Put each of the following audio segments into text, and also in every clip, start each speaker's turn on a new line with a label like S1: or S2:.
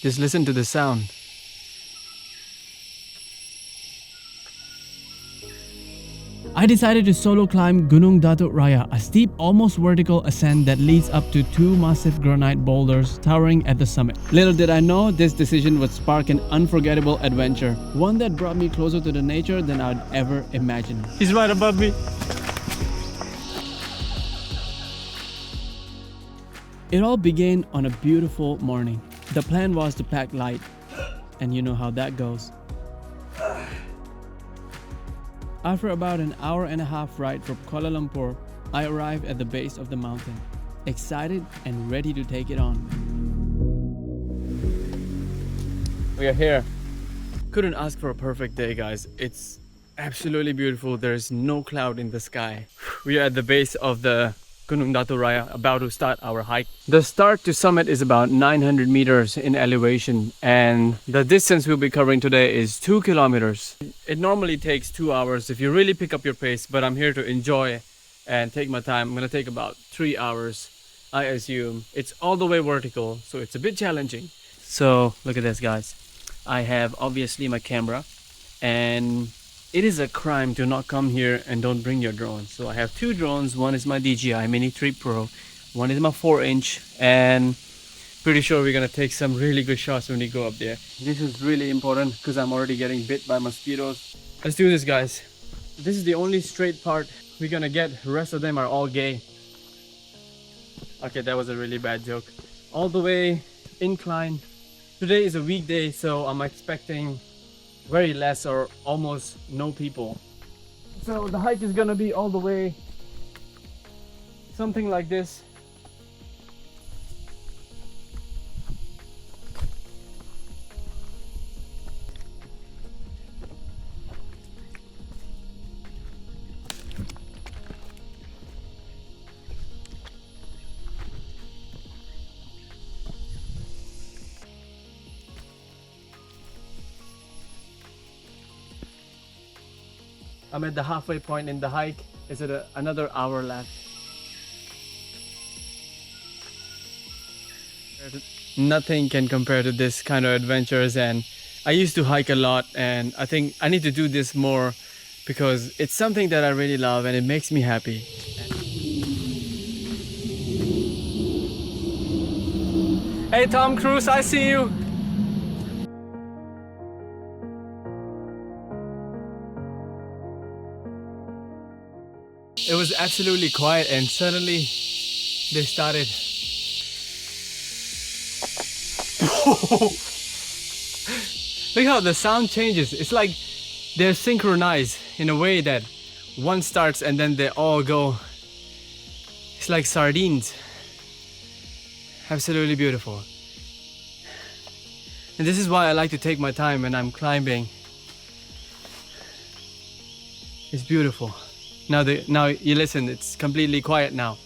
S1: Just listen to the sound. I decided to solo climb Gunung Datuk Raya, a steep, almost vertical ascent that leads up to two massive granite boulders towering at the summit. Little did I know, this decision would spark an unforgettable adventure, one that brought me closer to the nature than I'd ever imagined. He's right above me. It all began on a beautiful morning. The plan was to pack light, and you know how that goes. After about an hour and a half ride from Kuala Lumpur, I arrived at the base of the mountain, excited and ready to take it on. We are here. Couldn't ask for a perfect day, guys. It's absolutely beautiful. There's no cloud in the sky. We are at the base of the Gunung Datuk Raya, about to start our hike. The start to summit is about 900 meters in elevation, and the distance we'll be covering today is 2 kilometers. It normally takes 2 hours if you really pick up your pace, but I'm here to enjoy and take my time. I'm gonna take about 3 hours, I assume. It's all the way vertical, so it's a bit challenging. So look at this, guys. I have obviously my camera, and it is a crime to not come here and don't bring your drone. So I have two drones. One is my DJI Mini 3 Pro. One is my 4-inch. And pretty sure we're gonna take some really good shots when we go up there. This is really important because I'm already getting bit by mosquitoes. Let's do this, guys. This is the only straight part we're gonna get. The rest of them are all gay. Okay, that was a really bad joke. All the way incline. Today is a weekday, so I'm expecting very less or almost no people. So the hike is gonna be all the way something like this. I'm at the halfway point in the hike. Is it another hour left? Nothing can compare to this kind of adventures, and I used to hike a lot, and I think I need to do this more because it's something that I really love and it makes me happy. Hey Tom Cruise, I see you! It was absolutely quiet, and suddenly they started. Look how the sound changes. It's like they're synchronized in a way that one starts and then they all go. It's like sardines. Absolutely beautiful. And this is why I like to take my time when I'm climbing. It's beautiful. Now you listen, it's completely quiet now.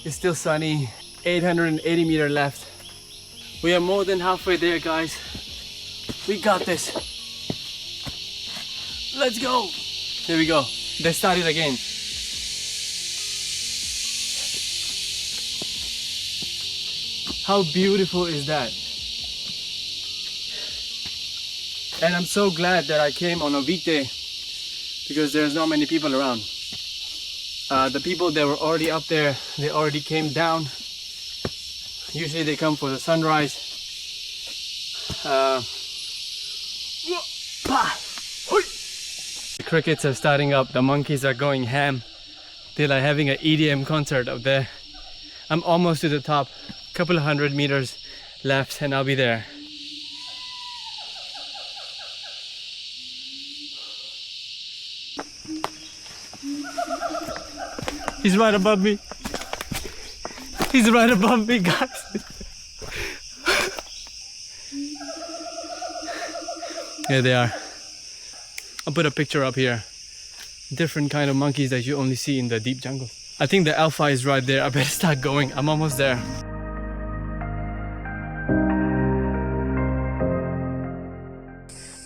S1: It's still sunny, 880 meters left. We are more than halfway there, guys. We got this. Let's go. Here we go. Let's start it again. How beautiful is that? And I'm so glad that I came on a weekday because there's not many people around. The people that were already up there, they already came down. Usually they come for the sunrise. The crickets are starting up, the monkeys are going ham. They're like having an EDM concert up there. I'm almost to the top, couple of 100 meters left and I'll be there. He's right above me. He's right above me, guys. Here they are. I'll put a picture up here. Different kind of monkeys that you only see in the deep jungle. I think the alpha is right there. I better start going. I'm almost there.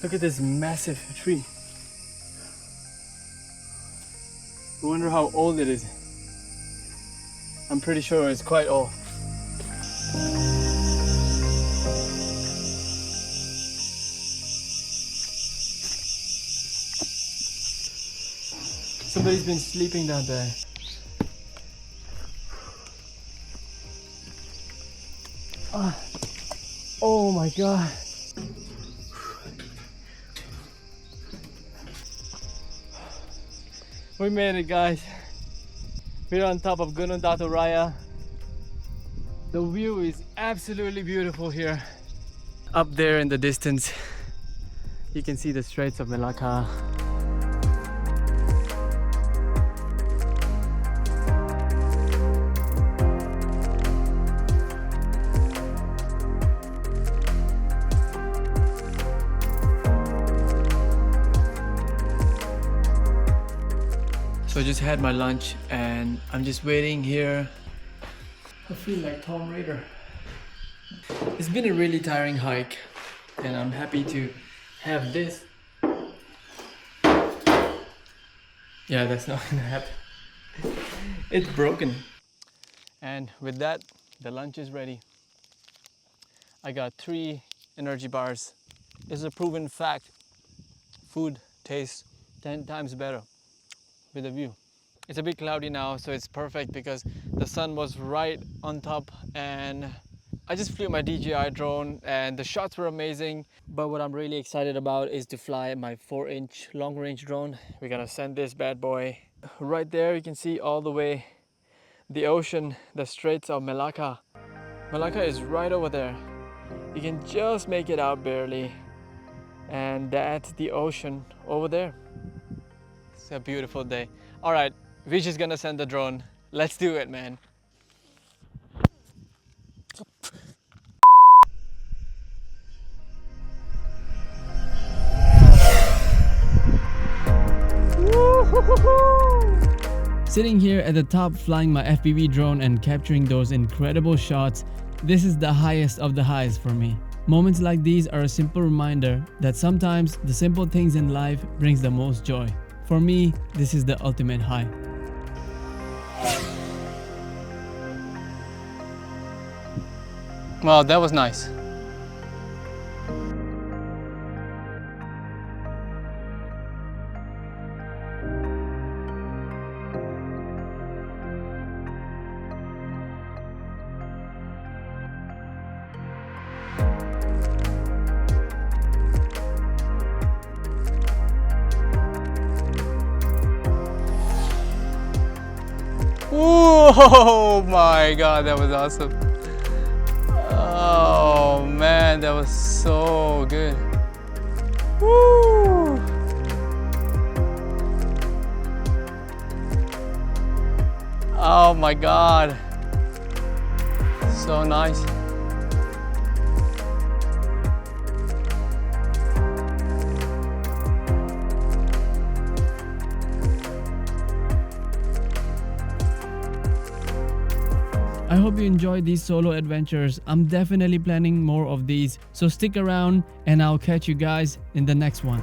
S1: Look at this massive tree. I wonder how old it is. I'm pretty sure it's quite old. Somebody's been sleeping down there. Oh my god. We made it, guys. We're on top of Gunung Datuk Raya. The view is absolutely beautiful here. Up there in the distance, you can see the Straits of Malacca. So I just had my lunch and I'm just waiting here. I feel like Tom Raider. It's been a really tiring hike and I'm happy to have this. Yeah, that's not gonna happen. It's broken. And with that, the lunch is ready. I got 3 energy bars. It's a proven fact. Food tastes 10 times better with a view. It's a bit cloudy now, so it's perfect because the sun was right on top and I just flew my DJI drone and the shots were amazing. But what I'm really excited about is to fly my 4-inch long-range drone. We're gonna send this bad boy. Right there you can see all the way the ocean, the Straits of Malacca. Malacca is right over there. You can just make it out barely. And that's the ocean over there. It's a beautiful day. All right, we're just gonna send the drone. Let's do it, man. Sitting here at the top flying my FPV drone and capturing those incredible shots, this is the highest of the highs for me. Moments like these are a simple reminder that sometimes the simple things in life brings the most joy. For me, this is the ultimate high. Wow, that was nice. Oh my god, that was awesome. Oh man, that was so good. Woo! Oh my god. So nice. I hope you enjoyed these solo adventures. I'm definitely planning more of these, so stick around and I'll catch you guys in the next one.